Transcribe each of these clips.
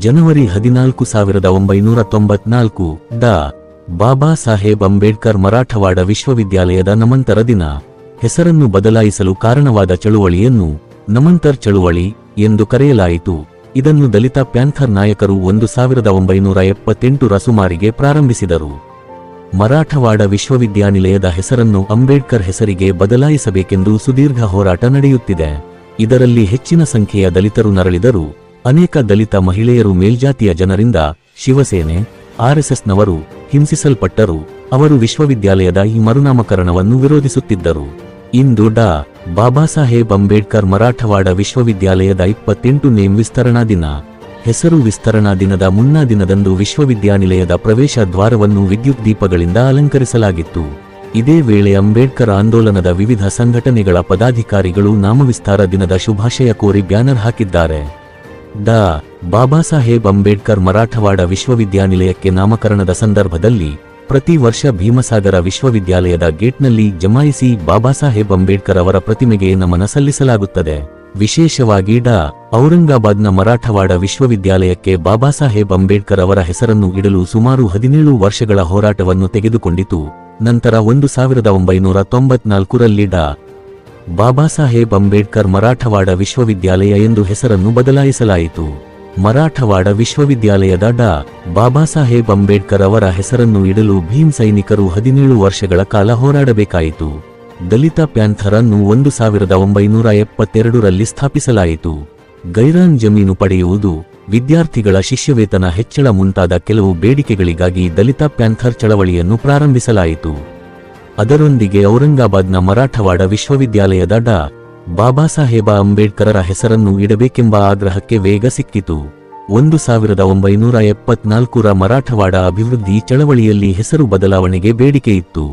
ಜನವರಿ 14, 1994 ಡಾ. ಬಾಬಾ ಸಾಹೇಬ್ ಅಂಬೇಡ್ಕರ್ ಮರಾಠವಾಡ ವಿಶ್ವವಿದ್ಯಾಲಯದ ನಮಂತರ ದಿನ. ಹೆಸರನ್ನು ಬದಲಾಯಿಸಲು ಕಾರಣವಾದ ಚಳುವಳಿಯನ್ನು ನಮಂತರ್ ಚಳುವಳಿ ಎಂದು ಕರೆಯಲಾಯಿತು. ಇದನ್ನು ದಲಿತ ಪ್ಯಾಂಥರ್ ನಾಯಕರು 1978 ರ ಸುಮಾರಿಗೆ ಪ್ರಾರಂಭಿಸಿದರು. ಮರಾಠವಾಡ ವಿಶ್ವವಿದ್ಯಾನಿಲಯದ ಹೆಸರನ್ನು ಅಂಬೇಡ್ಕರ್ ಹೆಸರಿಗೆ ಬದಲಾಯಿಸಬೇಕೆಂದು ಸುದೀರ್ಘ ಹೋರಾಟ ನಡೆಯುತ್ತಿದೆ. ಇದರಲ್ಲಿ ಹೆಚ್ಚಿನ ಸಂಖ್ಯೆಯ ದಲಿತರು ನರಳಿದರು. ಅನೇಕ ದಲಿತ ಮಹಿಳೆಯರು ಮೇಲ್ಜಾತಿಯ ಜನರಿಂದ, ಶಿವಸೇನೆ, ಆರ್ಎಸ್ಎಸ್ನವರು ಹಿಂಸಿಸಲ್ಪಟ್ಟರು. ಅವರು ವಿಶ್ವವಿದ್ಯಾಲಯದ ಈ ಮರುನಾಮಕರಣವನ್ನು ವಿರೋಧಿಸುತ್ತಿದ್ದರು. ಇಂದು ಡಾ. ಬಾಬಾ ಸಾಹೇಬ್ ಅಂಬೇಡ್ಕರ್ ಮರಾಠವಾಡ ವಿಶ್ವವಿದ್ಯಾಲಯದ 28ನೇ ವಿಸ್ತರಣಾ ದಿನ. ಹೆಸರು ವಿಸ್ತರಣಾ ದಿನದ ಮುನ್ನಾ ದಿನದಂದು ವಿಶ್ವವಿದ್ಯಾನಿಲಯದ ಪ್ರವೇಶ ದ್ವಾರವನ್ನು ವಿದ್ಯುತ್ ದೀಪಗಳಿಂದ ಅಲಂಕರಿಸಲಾಗಿತ್ತು. ಇದೇ ವೇಳೆ ಅಂಬೇಡ್ಕರ್ ಆಂದೋಲನದ ವಿವಿಧ ಸಂಘಟನೆಗಳ ಪದಾಧಿಕಾರಿಗಳು ನಾಮವಿಸ್ತಾರ ದಿನದ ಶುಭಾಶಯ ಕೋರಿ ಬ್ಯಾನರ್ ಹಾಕಿದ್ದಾರೆ. ಡಾ. ಬಾಬಾ ಸಾಹೇಬ್ ಅಂಬೇಡ್ಕರ್ ಮರಾಠವಾಡ ವಿಶ್ವವಿದ್ಯಾನಿಲಯಕ್ಕೆ ನಾಮಕರಣದ ಸಂದರ್ಭದಲ್ಲಿ ಪ್ರತಿ ವರ್ಷ ಭೀಮಸಾಗರ ವಿಶ್ವವಿದ್ಯಾಲಯದ ಗೇಟ್ನಲ್ಲಿ ಜಮಾಯಿಸಿ ಬಾಬಾ ಸಾಹೇಬ್ ಅಂಬೇಡ್ಕರ್ ಅವರ ಪ್ರತಿಮೆಗೆ ನಮನ ಸಲ್ಲಿಸಲಾಗುತ್ತದೆ. ವಿಶೇಷವಾಗಿ ಡಾ. ಔರಂಗಾಬಾದ್ನ ಮರಾಠವಾಡ ವಿಶ್ವವಿದ್ಯಾಲಯಕ್ಕೆ ಬಾಬಾ ಸಾಹೇಬ್ ಅಂಬೇಡ್ಕರ್ ಅವರ ಹೆಸರನ್ನು ಇಡಲು ಸುಮಾರು 17 ವರ್ಷಗಳ ಹೋರಾಟವನ್ನು ತೆಗೆದುಕೊಂಡಿತು. ನಂತರ 1994ರಲ್ಲಿ ಡಾ. ಬಾಬಾ ಸಾಹೇಬ್ ಅಂಬೇಡ್ಕರ್ ಮರಾಠವಾಡ ವಿಶ್ವವಿದ್ಯಾಲಯ ಎಂದು ಹೆಸರನ್ನು ಬದಲಾಯಿಸಲಾಯಿತು. ಮರಾಠವಾಡ ವಿಶ್ವವಿದ್ಯಾಲಯದ ಡಾ. ಬಾಬಾ ಸಾಹೇಬ್ ಅಂಬೇಡ್ಕರ್ ಅವರ ಹೆಸರನ್ನು ಇಡಲು ಭೀಮ್ ಸೈನಿಕರು 17 ವರ್ಷಗಳ ಕಾಲ ಹೋರಾಡಬೇಕಾಯಿತು. ದಲಿತ ಪ್ಯಾಂಥರ್ ಅನ್ನು 1972ರಲ್ಲಿ ಸ್ಥಾಪಿಸಲಾಯಿತು. ಗೈರಾನ್ ಜಮೀನು ಪಡೆಯುವುದು, ವಿದ್ಯಾರ್ಥಿಗಳ ಶಿಷ್ಯವೇತನ ಹೆಚ್ಚಳ ಮುಂತಾದ ಕೆಲವು ಬೇಡಿಕೆಗಳಿಗಾಗಿ ದಲಿತ ಪ್ಯಾಂಥರ್ ಚಳವಳಿಯನ್ನು ಪ್ರಾರಂಭಿಸಲಾಯಿತು. ಅದರೊಂದಿಗೆ ಔರಂಗಾಬಾದ್ನ ಮರಾಠವಾಡ ವಿಶ್ವವಿದ್ಯಾಲಯದ ಡಾ. ಬಾಬಾ ಸಾಹೇಬ ಅಂಬೇಡ್ಕರರ ಹೆಸರನ್ನು ಇಡಬೇಕೆಂಬ ಆಗ್ರಹಕ್ಕೆ ವೇಗ ಸಿಕ್ಕಿತು. 1974ರ ಮರಾಠವಾಡ ಅಭಿವೃದ್ಧಿ ಚಳವಳಿಯಲ್ಲಿ ಹೆಸರು ಬದಲಾವಣೆಗೆ ಬೇಡಿಕೆ ಇತ್ತು.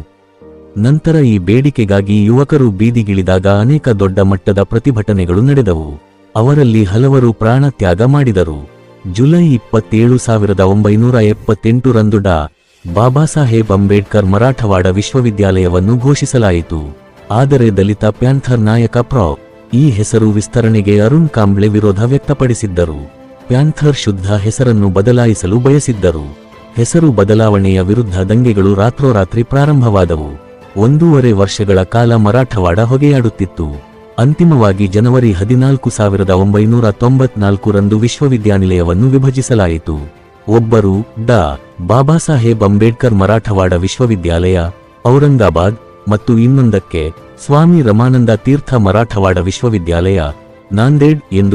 ನಂತರ ಈ ಬೇಡಿಕೆಗಾಗಿ ಯುವಕರು ಬೀದಿಗಿಳಿದಾಗ ಅನೇಕ ದೊಡ್ಡ ಮಟ್ಟದ ಪ್ರತಿಭಟನೆಗಳು ನಡೆದವು. ಅವರಲ್ಲಿ ಹಲವರು ಪ್ರಾಣ ತ್ಯಾಗ ಮಾಡಿದರು. ಜುಲೈ 27, 1978ರಂದು ಡಾ. ಬಾಬಾ ಸಾಹೇಬ್ ಅಂಬೇಡ್ಕರ್ ಮರಾಠವಾಡ ವಿಶ್ವವಿದ್ಯಾಲಯವನ್ನು ಘೋಷಿಸಲಾಯಿತು. ಆದರೆ ದಲಿತ ಪ್ಯಾಂಥರ್ ನಾಯಕ ಪ್ರೊ. ಈ ಹೆಸರು ವಿಸ್ತರಣೆಗೆ ಅರುಣ್ ಕಾಂಬ್ಳೆ ವಿರೋಧ ವ್ಯಕ್ತಪಡಿಸಿದ್ದರು. ಪ್ಯಾಂಥರ್ ಶುದ್ಧ ಹೆಸರನ್ನು ಬದಲಾಯಿಸಲು ಬಯಸಿದ್ದರು. ಹೆಸರು ಬದಲಾವಣೆಯ ವಿರುದ್ಧ ದಂಗೆಗಳು ರಾತ್ರೋರಾತ್ರಿ ಪ್ರಾರಂಭವಾದವು. 1.5 ವರ್ಷಗಳ ಕಾಲ ಮರಾಠವಾಡ ಹೊಗೆಯಾಡುತ್ತಿತ್ತು. ಅಂತಿಮವಾಗಿ ಜನವರಿ 14, 1994ರಂದು ವಿಶ್ವವಿದ್ಯಾನಿಲಯವನ್ನು ವಿಭಜಿಸಲಾಯಿತು. ಒಬ್ಬರು ಡಾ. ಬಾಬಾ ಸಾಹೇಬ್ ಅಂಬೇಡ್ಕರ್ ಮರಾಠವಾಡ ವಿಶ್ವವಿದ್ಯಾಲಯ, ಔರಂಗಾಬಾದ್ ಮತ್ತು ಇನ್ನೊಂದಕ್ಕೆ ಸ್ವಾಮಿ ರಮಾನಂದ ತೀರ್ಥ ಮರಾಠವಾಡ ವಿಶ್ವವಿದ್ಯಾಲಯ, ನಾಂದೇಡ್ ಎಂದು